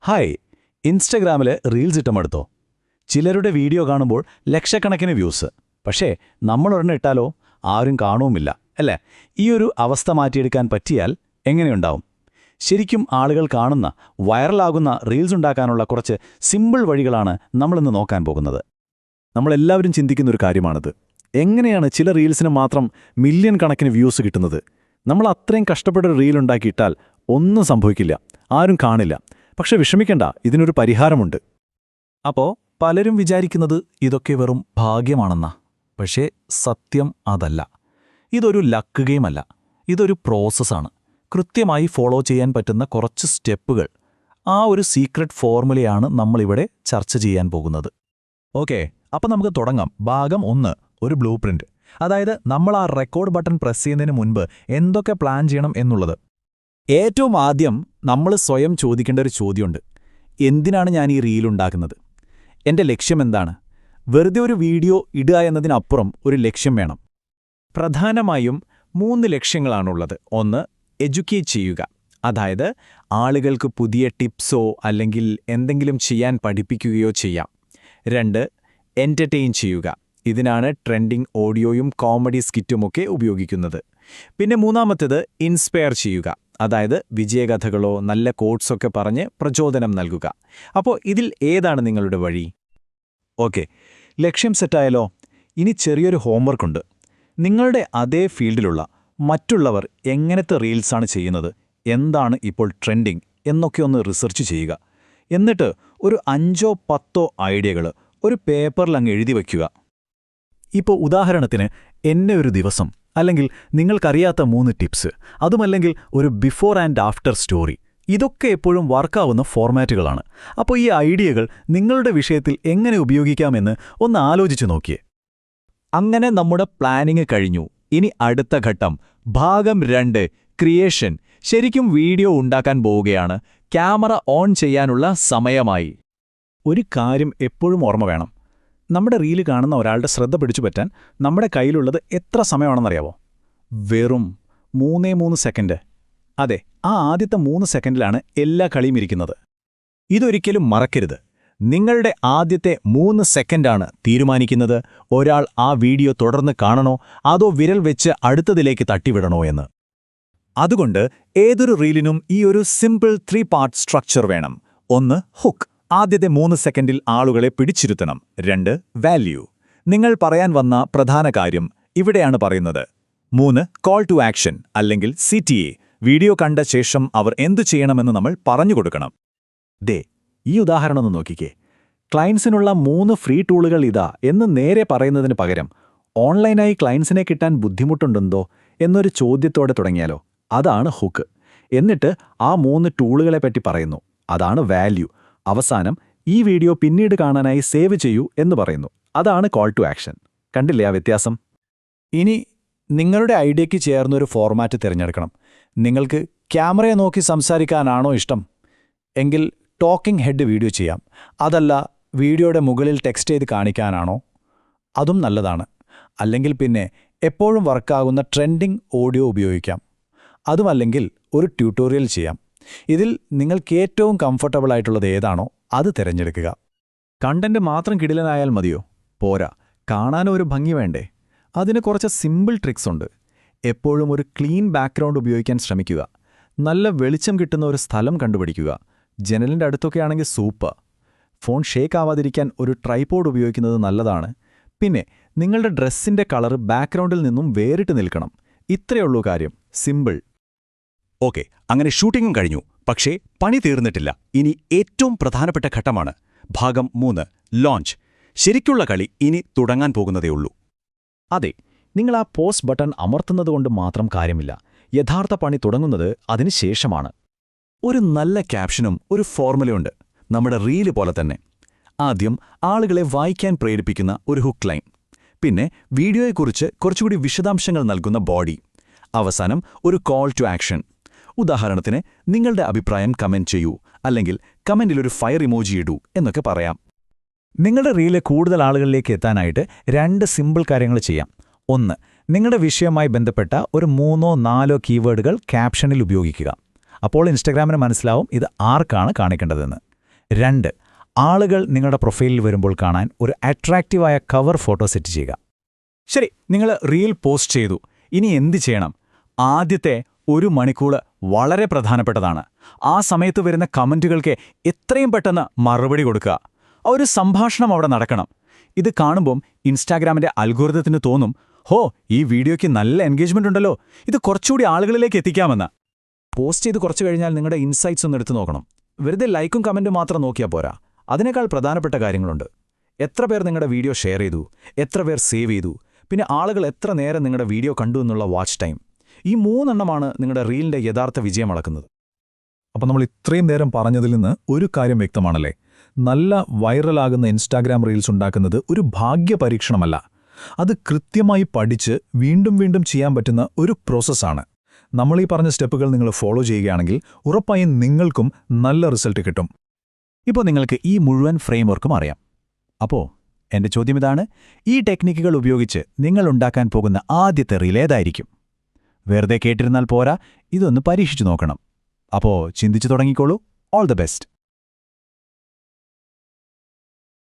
Hi, ഇൻസ്റ്റഗ്രാമിൽ reels ഇട്ടമെടുത്തോ? ചിലരുടെ video കാണുമ്പോൾ ലക്ഷക്കണക്കിന് വ്യൂസ്. പക്ഷേ നമ്മളൊരെണ്ണം ഇട്ടാലോ ആരും കാണുവുമില്ല, അല്ലേ? ഈയൊരു അവസ്ഥ മാറ്റിയെടുക്കാൻ പറ്റിയാൽ എങ്ങനെയുണ്ടാവും? ശരിക്കും ആളുകൾ കാണുന്ന, വൈറലാകുന്ന റീൽസ് ഉണ്ടാക്കാനുള്ള കുറച്ച് സിമ്പിൾ വഴികളാണ് നമ്മളിന്ന് നോക്കാൻ പോകുന്നത്. നമ്മളെല്ലാവരും ചിന്തിക്കുന്നൊരു കാര്യമാണിത്. എങ്ങനെയാണ് ചില റീൽസിന് മാത്രം മില്യൺ കണക്കിന് വ്യൂസ് കിട്ടുന്നത്? നമ്മൾ അത്രയും കഷ്ടപ്പെട്ടൊരു റീൽ ഉണ്ടാക്കിയിട്ടാൽ ഒന്നും സംഭവിക്കില്ല, ആരും കാണില്ല. പക്ഷെ വിഷമിക്കണ്ട, ഇതിനൊരു പരിഹാരമുണ്ട്. അപ്പോൾ പലരും വിചാരിക്കുന്നത് ഇതൊക്കെ വെറും ഭാഗ്യമാണെന്നാ. പക്ഷേ സത്യം അതല്ല. ഇതൊരു ലക്ക് ഗെയിമല്ല, ഇതൊരു പ്രോസസ്സാണ്. കൃത്യമായി ഫോളോ ചെയ്യാൻ പറ്റുന്ന കുറച്ച് സ്റ്റെപ്പുകൾ. ആ ഒരു സീക്രട്ട് ഫോർമുലയാണ് നമ്മളിവിടെ ചർച്ച ചെയ്യാൻ പോകുന്നത്. ഓക്കെ, അപ്പം നമുക്ക് തുടങ്ങാം. ഭാഗം 1, ഒരു ബ്ലൂ പ്രിന്റ്. അതായത് നമ്മൾ ആ റെക്കോർഡ് ബട്ടൺ പ്രസ് ചെയ്യുന്നതിന് മുൻപ് എന്തൊക്കെ പ്ലാൻ ചെയ്യണം എന്നുള്ളത്. ഏറ്റവും ആദ്യം നമ്മൾ സ്വയം ചോദിക്കേണ്ട ഒരു ചോദ്യമുണ്ട്. എന്തിനാണ് ഞാൻ ഈ റീലുണ്ടാക്കുന്നത്? എൻ്റെ ലക്ഷ്യം എന്താണ്? വെറുതെ ഒരു വീഡിയോ ഇടുക എന്നതിനപ്പുറം ഒരു ലക്ഷ്യം വേണം. പ്രധാനമായും 3 ലക്ഷ്യങ്ങളാണുള്ളത്. 1, എഡ്യൂക്കേറ്റ് ചെയ്യുക. അതായത് ആളുകൾക്ക് പുതിയ ടിപ്സോ അല്ലെങ്കിൽ എന്തെങ്കിലും ചെയ്യാൻ പഠിപ്പിക്കുകയോ ചെയ്യാം. 2, എൻ്റർടെയിൻ ചെയ്യുക. ഇതിനാണ് ട്രെൻഡിംഗ് ഓഡിയോയും കോമഡി സ്കിറ്റുമൊക്കെ ഉപയോഗിക്കുന്നത്. പിന്നെ 3-മത്തേത് ഇൻസ്പയർ ചെയ്യുക. അതായത് വിജയകഥകളോ നല്ല കോട്ട്സൊക്കെ പറഞ്ഞ് പ്രചോദനം നൽകുക. അപ്പോൾ ഇതിൽ ഏതാണ് നിങ്ങളുടെ വഴി? ഓക്കെ, ലക്ഷ്യം സെറ്റായാലോ? ഇനി ചെറിയൊരു ഹോംവർക്കുണ്ട്. നിങ്ങളുടെ അതേ ഫീൽഡിലുള്ള മറ്റുള്ളവർ എങ്ങനത്തെ റീൽസാണ് ചെയ്യുന്നത്, എന്താണ് ഇപ്പോൾ ട്രെൻഡിംഗ് എന്നൊക്കെ ഒന്ന് റിസർച്ച് ചെയ്യുക. എന്നിട്ട് ഒരു 5-10 ഐഡിയകൾ ഒരു പേപ്പറിൽ അങ്ങ് എഴുതി വയ്ക്കുക. ഇപ്പോൾ ഉദാഹരണത്തിന് എന്നെ ഒരു ദിവസം, അല്ലെങ്കിൽ നിങ്ങൾക്കറിയാത്ത 3 ടിപ്സ്, അതുമല്ലെങ്കിൽ ഒരു ബിഫോർ ആൻഡ് ആഫ്റ്റർ സ്റ്റോറി. ഇതൊക്കെ എപ്പോഴും വർക്കാവുന്ന ഫോർമാറ്റുകളാണ്. അപ്പോൾ ഈ ഐഡിയകൾ നിങ്ങളുടെ വിഷയത്തിൽ എങ്ങനെ ഉപയോഗിക്കാമെന്ന് ഒന്ന് ആലോചിച്ചു നോക്കിയേ. അങ്ങനെ നമ്മുടെ പ്ലാനിങ് കഴിഞ്ഞു. ഇനി അടുത്ത ഘട്ടം, ഭാഗം 2, ക്രിയേഷൻ. ശരിക്കും വീഡിയോ ഉണ്ടാക്കാൻ പോവുകയാണ്. ക്യാമറ ഓൺ ചെയ്യാനുള്ള സമയമായി. ഒരു കാര്യം എപ്പോഴും ഓർമ്മ വേണം. നമ്മുടെ റീല് കാണുന്ന ഒരാളുടെ ശ്രദ്ധ പിടിച്ചുപറ്റാൻ നമ്മുടെ കയ്യിലുള്ളത് എത്ര സമയമാണെന്നറിയാവോ? വെറും 3 സെക്കൻഡ്. അതെ, ആ ആദ്യത്തെ 3 സെക്കൻഡിലാണ് എല്ലാ കളിയും ഇരിക്കുന്നത്. ഇതൊരിക്കലും മറക്കരുത്. നിങ്ങളുടെ ആദ്യത്തെ 3 സെക്കൻഡാണ് തീരുമാനിക്കുന്നത് ഒരാൾ ആ വീഡിയോ തുടർന്ന് കാണണോ അതോ വിരൽ വെച്ച് അടുത്തതിലേക്ക് തട്ടിവിടണോ എന്ന്. അതുകൊണ്ട് ഏതൊരു റീലിനും ഈ ഒരു സിമ്പിൾ 3 പാർട്ട് സ്ട്രക്ചർ വേണം. 1, ഹുക്ക്. ആദ്യത്തെ 3 സെക്കൻഡിൽ ആളുകളെ പിടിച്ചിരുത്തണം. 2, വാല്യൂ. നിങ്ങൾ പറയാൻ വന്ന പ്രധാന കാര്യം ഇവിടെയാണ് പറയുന്നത്. 3, കോൾ ടു ആക്ഷൻ അല്ലെങ്കിൽ CTA. വീഡിയോ കണ്ട ശേഷം അവർ എന്തു ചെയ്യണമെന്ന് നമ്മൾ പറഞ്ഞുകൊടുക്കണം. ഈ ഉദാഹരണം ഒന്ന് നോക്കിക്കേ. ക്ലയൻസിനുള്ള 3 ഫ്രീ ടൂളുകൾ ഇതാ എന്ന് നേരെ പറയുന്നതിന് പകരം ഓൺലൈനായി ക്ലയൻസിനെ കിട്ടാൻ ബുദ്ധിമുട്ടുണ്ടെന്തോ എന്നൊരു ചോദ്യത്തോടെ തുടങ്ങിയാലോ? അതാണ് ഹുക്ക്. എന്നിട്ട് ആ 3 ടൂളുകളെപ്പറ്റി പറയുന്നു. അതാണ് വാല്യൂ. അവസാനം ഈ വീഡിയോ പിന്നീട് കാണാനായി സേവ് ചെയ്യൂ എന്ന് പറയുന്നു. അതാണ് കോൾ ടു ആക്ഷൻ. കണ്ടില്ലേ ആ വ്യത്യാസം? ഇനി നിങ്ങളുടെ ഐഡിയയ്ക്ക് ചേർന്നൊരു ഫോർമാറ്റ് തിരഞ്ഞെടുക്കണം. നിങ്ങൾക്ക് ക്യാമറയെ നോക്കി സംസാരിക്കാനാണോ ഇഷ്ടം? എങ്കിൽ ടോക്കിംഗ് ഹെഡ് വീഡിയോ ചെയ്യാം. അതല്ല വീഡിയോയുടെ മുകളിൽ ടെക്സ്റ്റ് ചെയ്ത് കാണിക്കാനാണോ? അതും നല്ലതാണ്. അല്ലെങ്കിൽ പിന്നെ എപ്പോഴും വർക്കാകുന്ന ട്രെൻഡിംഗ് ഓഡിയോ ഉപയോഗിക്കാം. അതുമല്ലെങ്കിൽ ഒരു ട്യൂട്ടോറിയൽ ചെയ്യാം. ഇതിൽ നിങ്ങൾക്ക് ഏറ്റവും കംഫർട്ടബിൾ ആയിട്ടുള്ളത് ഏതാണോ അത് തിരഞ്ഞെടുക്കുക. കണ്ടന്റ് മാത്രം കിടിലനായാൽ മതിയോ? പോരാ, കാണാനും ഒരു ഭംഗി വേണ്ടേ? അതിന് കുറച്ച് സിമ്പിൾ ട്രിക്സ് ഉണ്ട്. എപ്പോഴും ഒരു ക്ലീൻ ബാക്ക്ഗ്രൗണ്ട് ഉപയോഗിക്കാൻ ശ്രമിക്കുക. നല്ല വെളിച്ചം കിട്ടുന്ന ഒരു സ്ഥലം കണ്ടുപിടിക്കുക. ജനലിൻ്റെ അടുത്തൊക്കെ ആണെങ്കിൽ സൂപ്പർ. ഫോൺ ഷേക്ക് ആവാതിരിക്കാൻ ഒരു ട്രൈപോഡ് ഉപയോഗിക്കുന്നത് നല്ലതാണ്. പിന്നെ നിങ്ങളുടെ ഡ്രസ്സിൻ്റെ കളർ ബാക്ക്ഗ്രൗണ്ടിൽ നിന്നും വേറിട്ട് നിൽക്കണം. ഇത്രയുള്ളൂ കാര്യം. സിമ്പിൾ. ഓക്കെ, അങ്ങനെ ഷൂട്ടിങ്ങും കഴിഞ്ഞു. പക്ഷേ പണി തീർന്നിട്ടില്ല. ഇനി ഏറ്റവും പ്രധാനപ്പെട്ട ഘട്ടമാണ്. ഭാഗം 3, ലോഞ്ച്. ശരിക്കുള്ള കളി ഇനി തുടങ്ങാൻ പോകുന്നതേയുള്ളൂ. അതെ, നിങ്ങൾ ആ പോസ്റ്റ് ബട്ടൺ അമർത്തുന്നതുകൊണ്ട് മാത്രം കാര്യമില്ല. യഥാർത്ഥ പണി തുടങ്ങുന്നത് അതിന് ശേഷമാണ്. ഒരു നല്ല ക്യാപ്ഷനും ഒരു ഫോർമുലയുണ്ട്, നമ്മുടെ റീല് പോലെ തന്നെ. ആദ്യം ആളുകളെ വായിക്കാൻ പ്രേരിപ്പിക്കുന്ന ഒരു ഹുക്ക് ലൈൻ. പിന്നെ വീഡിയോയെക്കുറിച്ച് കുറച്ചുകൂടി വിശദാംശങ്ങൾ നൽകുന്ന ബോഡി. അവസാനം ഒരു കോൾ ടു ആക്ഷൻ. ഉദാഹരണത്തിന് നിങ്ങളുടെ അഭിപ്രായം കമന്റ് ചെയ്യൂ, അല്ലെങ്കിൽ കമന്റിലൊരു ഫയർ ഇമോജി ഇടൂ എന്നൊക്കെ പറയാം. നിങ്ങളുടെ റീല് കൂടുതൽ ആളുകളിലേക്ക് എത്താനായിട്ട് 2 സിമ്പിൾ കാര്യങ്ങൾ ചെയ്യാം. 1, നിങ്ങളുടെ വിഷയവുമായി ബന്ധപ്പെട്ട ഒരു 3-4 കീവേഡുകൾ ക്യാപ്ഷനിൽ ഉപയോഗിക്കുക. അപ്പോൾ ഇൻസ്റ്റഗ്രാമിന് മനസ്സിലാവും ഇത് ആർക്കാണ് കാണിക്കേണ്ടതെന്ന്. 2. ആളുകൾ നിങ്ങളുടെ പ്രൊഫൈലിൽ വരുമ്പോൾ കാണാൻ ഒരു അട്രാക്റ്റീവായ കവർ ഫോട്ടോ സെറ്റ് ചെയ്യുക. ശരി, നിങ്ങൾ റീൽ പോസ്റ്റ് ചെയ്തു. ഇനി എന്ത് ചെയ്യണം? ആദ്യത്തെ 1 മണിക്കൂർ വളരെ പ്രധാനപ്പെട്ടതാണ്. ആ സമയത്ത് വരുന്ന കമന്റുകൾക്ക് എത്രയും പെട്ടെന്ന് മറുപടി കൊടുക്കുക. ഒരു സംഭാഷണം അവിടെ നടക്കണം. ഇത് കാണുമ്പം ഇൻസ്റ്റാഗ്രാമിന്റെ അൽഗോരിതത്തിന് തോന്നും, ഹോ, ഈ വീഡിയോയ്ക്ക് നല്ല എൻഗേജ്മെന്റ് ഉണ്ടല്ലോ, ഇത് കുറച്ചുകൂടി ആളുകളിലേക്ക് എത്തിക്കാമെന്ന്. പോസ്റ്റ് ചെയ്ത് കുറച്ചു കഴിഞ്ഞാൽ നിങ്ങളുടെ ഇൻസൈറ്റ്സ് ഒന്ന് എടുത്തു നോക്കണം. വെറുതെ ലൈക്കും കമന്റും മാത്രം നോക്കിയാൽ പോരാ. അതിനേക്കാൾ പ്രധാനപ്പെട്ട കാര്യങ്ങളുണ്ട്. എത്ര പേർ നിങ്ങളുടെ വീഡിയോ ഷെയർ ചെയ്തു, എത്ര പേർ സേവ് ചെയ്തു, പിന്നെ ആളുകൾ എത്ര നേരം നിങ്ങളുടെ വീഡിയോ കണ്ടു എന്നുള്ള വാച്ച് ടൈം. ഈ 3 എണ്ണമാണ് നിങ്ങളുടെ റീലിന്റെ യഥാർത്ഥ വിജയം അളക്കുന്നത്. അപ്പോൾ നമ്മൾ ഇത്രയും നേരം പറഞ്ഞതിൽ നിന്ന് ഒരു കാര്യം വ്യക്തമാണല്ലേ? നല്ല വൈറലാകുന്ന ഇൻസ്റ്റാഗ്രാം റീൽസ് ഉണ്ടാക്കുന്നത് ഒരു ഭാഗ്യപരീക്ഷണമല്ല. അത് കൃത്യമായി പഠിച്ച് വീണ്ടും വീണ്ടും ചെയ്യാൻ പറ്റുന്ന ഒരു പ്രോസസ്സാണ്. നമ്മൾ ഈ പറഞ്ഞ സ്റ്റെപ്പുകൾ നിങ്ങൾ ഫോളോ ചെയ്യുകയാണെങ്കിൽ ഉറപ്പായും നിങ്ങൾക്കും നല്ല റിസൾട്ട് കിട്ടും. ഇപ്പോൾ നിങ്ങൾക്ക് ഈ മുഴുവൻ ഫ്രെയിംവർക്കും അറിയാം. അപ്പോൾ എൻ്റെ ചോദ്യം ഇതാണ്: ഈ ടെക്നിക്കുകൾ ഉപയോഗിച്ച് നിങ്ങൾ ഉണ്ടാക്കാൻ പോകുന്ന ആദ്യത്തെ റീൽ ഏതായിരിക്കും? വെറുതെ കേട്ടിരുന്നാൽ പോരാ, ഇതൊന്ന് പരീക്ഷിച്ചു നോക്കണം. അപ്പോൾ ചിന്തിച്ചു തുടങ്ങിക്കോളൂ. All the best.